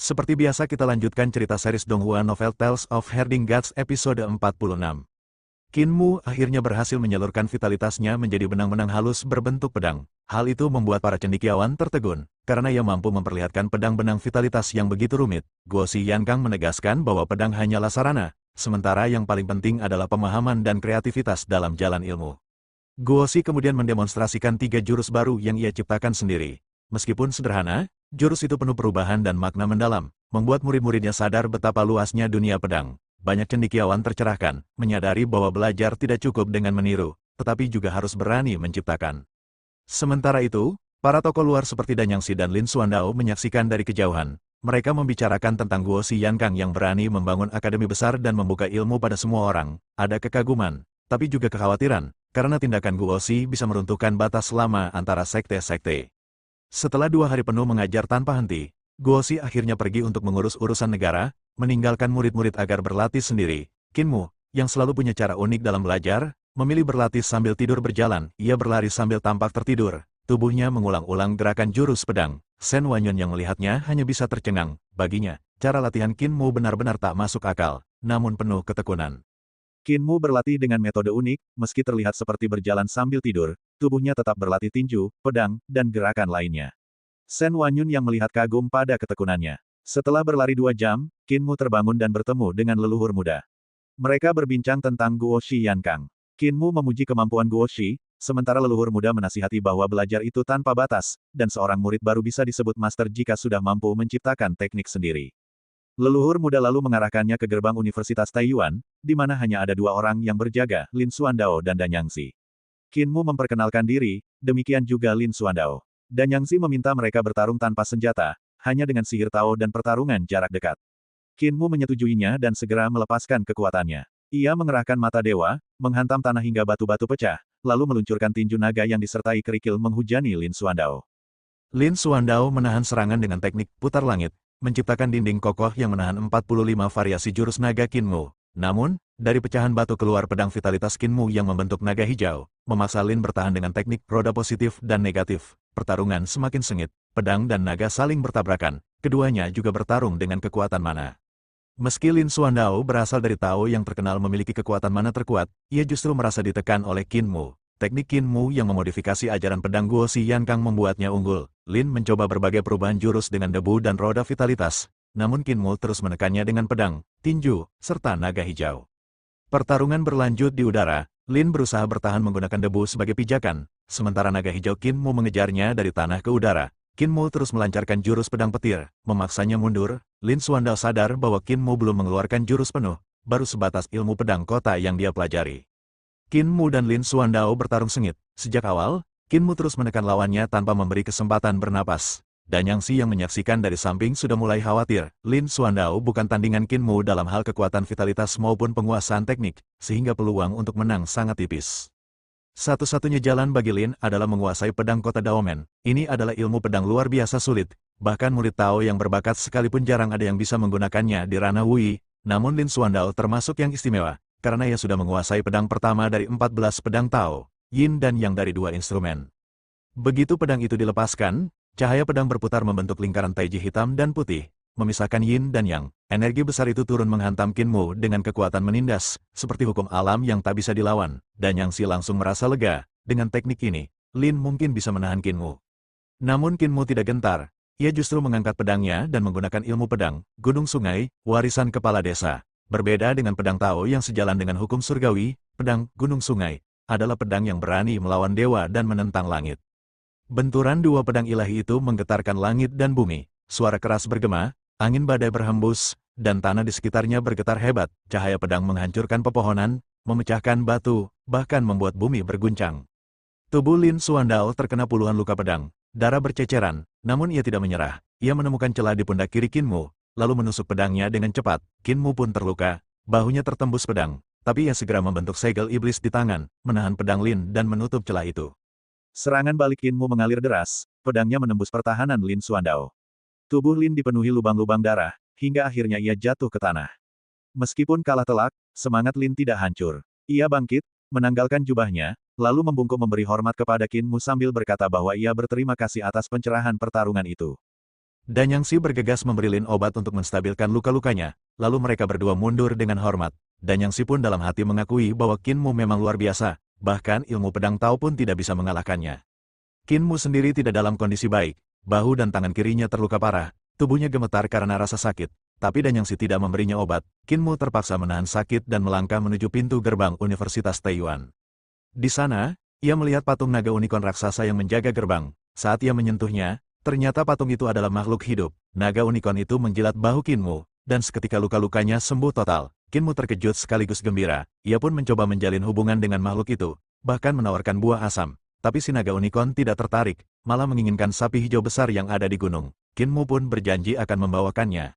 Seperti biasa kita lanjutkan cerita series Donghua Novel Tales of Herding Gods episode 46. Qin Mu akhirnya berhasil menyalurkan vitalitasnya menjadi benang-benang halus berbentuk pedang. Hal itu membuat para cendekiawan tertegun, karena ia mampu memperlihatkan pedang-benang vitalitas yang begitu rumit. Guo Xi Yankang menegaskan bahwa pedang hanyalah sarana, sementara yang paling penting adalah pemahaman dan kreativitas dalam jalan ilmu. Guo Xi kemudian mendemonstrasikan 3 jurus baru yang ia ciptakan sendiri. Meskipun sederhana, jurus itu penuh perubahan dan makna mendalam, membuat murid-muridnya sadar betapa luasnya dunia pedang. Banyak cendekiawan tercerahkan, menyadari bahwa belajar tidak cukup dengan meniru, tetapi juga harus berani menciptakan. Sementara itu, para tokoh luar seperti Danyangxi dan Lin Xuandao menyaksikan dari kejauhan. Mereka membicarakan tentang Guo Xi Yankang yang berani membangun akademi besar dan membuka ilmu pada semua orang. Ada kekaguman, tapi juga kekhawatiran, karena tindakan Guo Xi bisa meruntuhkan batas lama antara sekte-sekte. Setelah 2 hari penuh mengajar tanpa henti, Guo Xi akhirnya pergi untuk mengurus urusan negara, meninggalkan murid-murid agar berlatih sendiri. Qin Mu, yang selalu punya cara unik dalam belajar, memilih berlatih sambil tidur berjalan. Ia berlari sambil tampak tertidur, tubuhnya mengulang-ulang gerakan jurus pedang. Shen Wanyun yang melihatnya hanya bisa tercengang. Baginya, cara latihan Qin Mu benar-benar tak masuk akal, namun penuh ketekunan. Qin Mu berlatih dengan metode unik, meski terlihat seperti berjalan sambil tidur, tubuhnya tetap berlatih tinju, pedang, dan gerakan lainnya. Shen Wanyun yang melihat kagum pada ketekunannya. Setelah berlari 2 jam, Qin Mu terbangun dan bertemu dengan leluhur muda. Mereka berbincang tentang Guo Xi Yankang. Qin Mu memuji kemampuan Guo Xi, sementara leluhur muda menasihati bahwa belajar itu tanpa batas, dan seorang murid baru bisa disebut master jika sudah mampu menciptakan teknik sendiri. Leluhur muda lalu mengarahkannya ke gerbang Universitas Taiyuan, di mana hanya ada 2 orang yang berjaga, Lin Xuandao dan Danyangxi. Qin Mu memperkenalkan diri, demikian juga Lin Xuandao. Danyangxi meminta mereka bertarung tanpa senjata, hanya dengan sihir Tao dan pertarungan jarak dekat. Qin Mu menyetujuinya dan segera melepaskan kekuatannya. Ia mengerahkan mata dewa, menghantam tanah hingga batu-batu pecah, lalu meluncurkan tinju naga yang disertai kerikil menghujani Lin Xuandao. Lin Xuandao menahan serangan dengan teknik putar langit, menciptakan dinding kokoh yang menahan 45 variasi jurus naga Qin Mu. Namun, dari pecahan batu keluar pedang vitalitas Qin Mu yang membentuk naga hijau, memaksa Lin bertahan dengan teknik roda positif dan negatif. Pertarungan semakin sengit, pedang dan naga saling bertabrakan, keduanya juga bertarung dengan kekuatan mana. Meski Lin Xuandao berasal dari Tao yang terkenal memiliki kekuatan mana terkuat, ia justru merasa ditekan oleh Qin Mu. Teknik Qin Mu yang memodifikasi ajaran pedang Guo Xi Yankang membuatnya unggul. Lin mencoba berbagai perubahan jurus dengan debu dan roda vitalitas, namun Qin Mu terus menekannya dengan pedang, tinju, serta naga hijau. Pertarungan berlanjut di udara. Lin berusaha bertahan menggunakan debu sebagai pijakan, sementara naga hijau Qin Mu mengejarnya dari tanah ke udara. Qin Mu terus melancarkan jurus pedang petir, memaksanya mundur. Lin Xuandao sadar bahwa Qin Mu belum mengeluarkan jurus penuh, baru sebatas ilmu pedang kota yang dia pelajari. Qin Mu dan Lin Xuandao bertarung sengit. Sejak awal, Qin Mu terus menekan lawannya tanpa memberi kesempatan bernapas. Danyangxi yang menyaksikan dari samping sudah mulai khawatir. Lin Xuandao bukan tandingan Qin Mu dalam hal kekuatan vitalitas maupun penguasaan teknik, sehingga peluang untuk menang sangat tipis. Satu-satunya jalan bagi Lin adalah menguasai pedang kota Daomen. Ini adalah ilmu pedang luar biasa sulit. Bahkan murid Tao yang berbakat sekalipun jarang ada yang bisa menggunakannya di ranah Wui. Namun Lin Xuandao termasuk yang istimewa, karena ia sudah menguasai pedang pertama dari 14 pedang Tao, Yin dan Yang dari 2 instrumen. Begitu pedang itu dilepaskan, cahaya pedang berputar membentuk lingkaran taiji hitam dan putih, memisahkan Yin dan Yang. Energi besar itu turun menghantam Qin Mu dengan kekuatan menindas, seperti hukum alam yang tak bisa dilawan. Danyangxi langsung merasa lega. Dengan teknik ini, Lin mungkin bisa menahan Qin Mu. Namun Qin Mu tidak gentar. Ia justru mengangkat pedangnya dan menggunakan ilmu pedang, gunung sungai, warisan kepala desa. Berbeda dengan pedang Tao yang sejalan dengan hukum surgawi, pedang gunung sungai adalah pedang yang berani melawan dewa dan menentang langit. Benturan 2 pedang ilahi itu menggetarkan langit dan bumi. Suara keras bergema, angin badai berhembus, dan tanah di sekitarnya bergetar hebat. Cahaya pedang menghancurkan pepohonan, memecahkan batu, bahkan membuat bumi berguncang. Tubuh Lin Xuandao terkena puluhan luka pedang. Darah berceceran, namun ia tidak menyerah. Ia menemukan celah di pundak kiri Qin Mu, lalu menusuk pedangnya dengan cepat. Qin Mu pun terluka, bahunya tertembus pedang, tapi ia segera membentuk segel iblis di tangan, menahan pedang Lin dan menutup celah itu. Serangan balik Qin Mu mengalir deras, pedangnya menembus pertahanan Lin Xuandao. Tubuh Lin dipenuhi lubang-lubang darah, hingga akhirnya ia jatuh ke tanah. Meskipun kalah telak, semangat Lin tidak hancur. Ia bangkit, menanggalkan jubahnya, lalu membungkuk memberi hormat kepada Qin Mu sambil berkata bahwa ia berterima kasih atas pencerahan pertarungan itu. Danyangsi bergegas memberi Lin obat untuk menstabilkan luka-lukanya, lalu mereka berdua mundur dengan hormat. Danyangsi pun dalam hati mengakui bahwa Qin Mu memang luar biasa, bahkan ilmu pedang Tao pun tidak bisa mengalahkannya. Qin Mu sendiri tidak dalam kondisi baik, bahu dan tangan kirinya terluka parah, tubuhnya gemetar karena rasa sakit, tapi Danyangsi tidak memberinya obat. Qin Mu terpaksa menahan sakit dan melangkah menuju pintu gerbang Universitas Taiyuan. Di sana, ia melihat patung naga unicorn raksasa yang menjaga gerbang. Saat ia menyentuhnya, ternyata patung itu adalah makhluk hidup. Naga unicorn itu menjilat bahu Qin Mu, dan seketika luka-lukanya sembuh total. Qin Mu terkejut sekaligus gembira. Ia pun mencoba menjalin hubungan dengan makhluk itu, bahkan menawarkan buah asam. Tapi si naga unicorn tidak tertarik, malah menginginkan sapi hijau besar yang ada di gunung. Qin Mu pun berjanji akan membawakannya.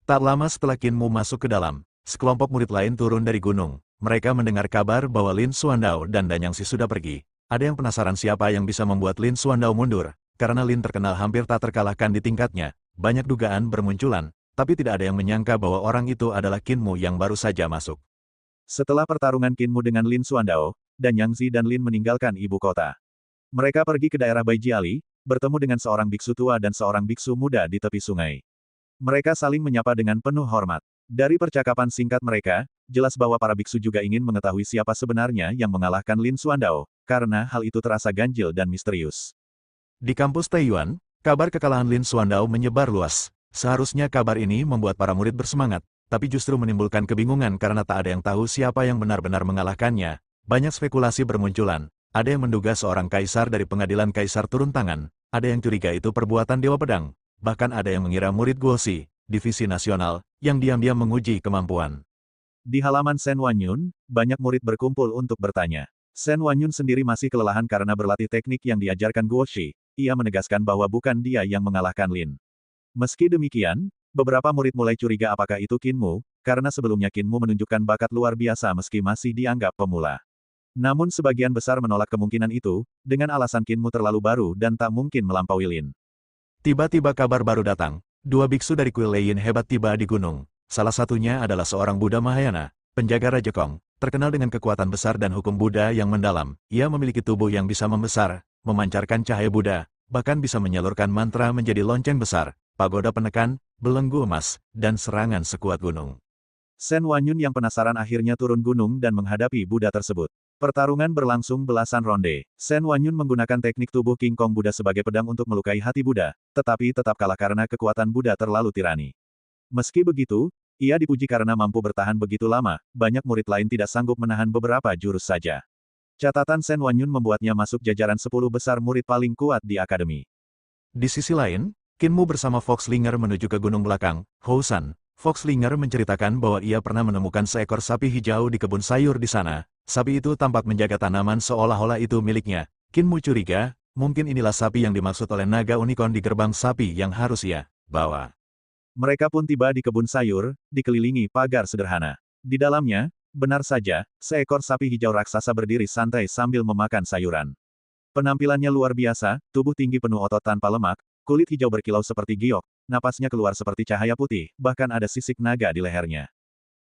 Tak lama setelah Qin Mu masuk ke dalam, sekelompok murid lain turun dari gunung. Mereka mendengar kabar bahwa Lin Xuandao dan Danyangsi sudah pergi. Ada yang penasaran siapa yang bisa membuat Lin Xuandao mundur, karena Lin terkenal hampir tak terkalahkan di tingkatnya. Banyak dugaan bermunculan, tapi tidak ada yang menyangka bahwa orang itu adalah Qin Mu yang baru saja masuk. Setelah pertarungan Qin Mu dengan Lin Xuandao, Danyangsi dan Lin meninggalkan ibu kota. Mereka pergi ke daerah Baijiali, bertemu dengan seorang biksu tua dan seorang biksu muda di tepi sungai. Mereka saling menyapa dengan penuh hormat. Dari percakapan singkat mereka, jelas bahwa para biksu juga ingin mengetahui siapa sebenarnya yang mengalahkan Lin Xuandao, karena hal itu terasa ganjil dan misterius. Di kampus Taiyuan, kabar kekalahan Lin Xuandao menyebar luas. Seharusnya kabar ini membuat para murid bersemangat, tapi justru menimbulkan kebingungan karena tak ada yang tahu siapa yang benar-benar mengalahkannya. Banyak spekulasi bermunculan. Ada yang menduga seorang kaisar dari pengadilan kaisar turun tangan, ada yang curiga itu perbuatan Dewa Pedang, bahkan ada yang mengira murid Guoxi, divisi nasional, yang diam-diam menguji kemampuan. Di halaman Shen Wanyun, banyak murid berkumpul untuk bertanya. Shen Wanyun sendiri masih kelelahan karena berlatih teknik yang diajarkan Guoxi. Ia menegaskan bahwa bukan dia yang mengalahkan Lin. Meski demikian, beberapa murid mulai curiga apakah itu Qin Mu, karena sebelumnya Qin Mu menunjukkan bakat luar biasa meski masih dianggap pemula. Namun sebagian besar menolak kemungkinan itu, dengan alasan Qin Mu terlalu baru dan tak mungkin melampaui Lin. Tiba-tiba kabar baru datang. Dua biksu dari kuil Leiyin hebat tiba di gunung. Salah satunya adalah seorang Buddha Mahayana, penjaga Raja Kong, terkenal dengan kekuatan besar dan hukum Buddha yang mendalam. Ia memiliki tubuh yang bisa membesar, memancarkan cahaya Buddha, bahkan bisa menyalurkan mantra menjadi lonceng besar, pagoda penekan, belenggu emas, dan serangan sekuat gunung. Shen Wanyun yang penasaran akhirnya turun gunung dan menghadapi Buddha tersebut. Pertarungan berlangsung belasan ronde. Shen Wanyun menggunakan teknik tubuh King Kong Buddha sebagai pedang untuk melukai hati Buddha, tetapi tetap kalah karena kekuatan Buddha terlalu tirani. Meski begitu, ia dipuji karena mampu bertahan begitu lama, banyak murid lain tidak sanggup menahan beberapa jurus saja. Catatan Shen Wanyun membuatnya masuk jajaran 10 besar murid paling kuat di akademi. Di sisi lain, Qin Mu bersama Foxlinger menuju ke gunung belakang, Housan. Foxlinger menceritakan bahwa ia pernah menemukan seekor sapi hijau di kebun sayur di sana. Sapi itu tampak menjaga tanaman seolah-olah itu miliknya. Qin Mu curiga, mungkin inilah sapi yang dimaksud oleh naga unicorn di gerbang sapi yang harus ia bawa. Mereka pun tiba di kebun sayur, dikelilingi pagar sederhana. Di dalamnya, benar saja, seekor sapi hijau raksasa berdiri santai sambil memakan sayuran. Penampilannya luar biasa, tubuh tinggi penuh otot tanpa lemak, kulit hijau berkilau seperti giok, napasnya keluar seperti cahaya putih, bahkan ada sisik naga di lehernya.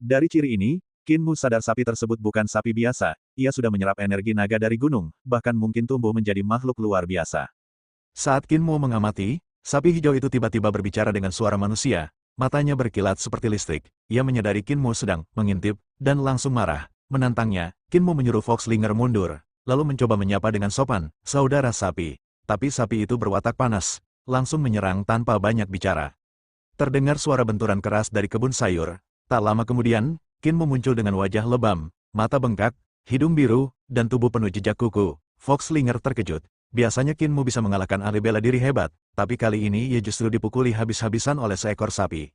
Dari ciri ini, Qin Mu sadar sapi tersebut bukan sapi biasa, ia sudah menyerap energi naga dari gunung, bahkan mungkin tumbuh menjadi makhluk luar biasa. Saat Qin Mu mengamati, sapi hijau itu tiba-tiba berbicara dengan suara manusia, matanya berkilat seperti listrik. Ia menyadari Qin Mu sedang mengintip, dan langsung marah. Menantangnya, Qin Mu menyuruh Foxlinger mundur, lalu mencoba menyapa dengan sopan, "Saudara sapi." Tapi sapi itu berwatak panas, langsung menyerang tanpa banyak bicara. Terdengar suara benturan keras dari kebun sayur. Tak lama kemudian, Qin Mu muncul dengan wajah lebam, mata bengkak, hidung biru, dan tubuh penuh jejak kuku. Foxlinger terkejut. Biasanya Qin Mu bisa mengalahkan ahli bela diri hebat, tapi kali ini ia justru dipukuli habis-habisan oleh seekor sapi.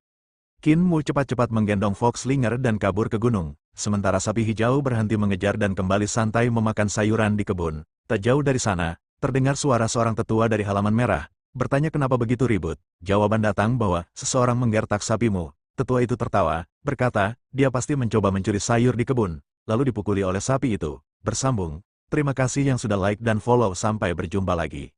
Qin Mu cepat-cepat menggendong Foxlinger dan kabur ke gunung, sementara sapi hijau berhenti mengejar dan kembali santai memakan sayuran di kebun. Tak jauh dari sana, terdengar suara seorang tetua dari halaman merah, bertanya kenapa begitu ribut. Jawaban datang bahwa seseorang menggertak sapimu. Tetua itu tertawa, berkata, dia pasti mencoba mencuri sayur di kebun, lalu dipukuli oleh sapi itu. Bersambung, terima kasih yang sudah like dan follow, sampai berjumpa lagi.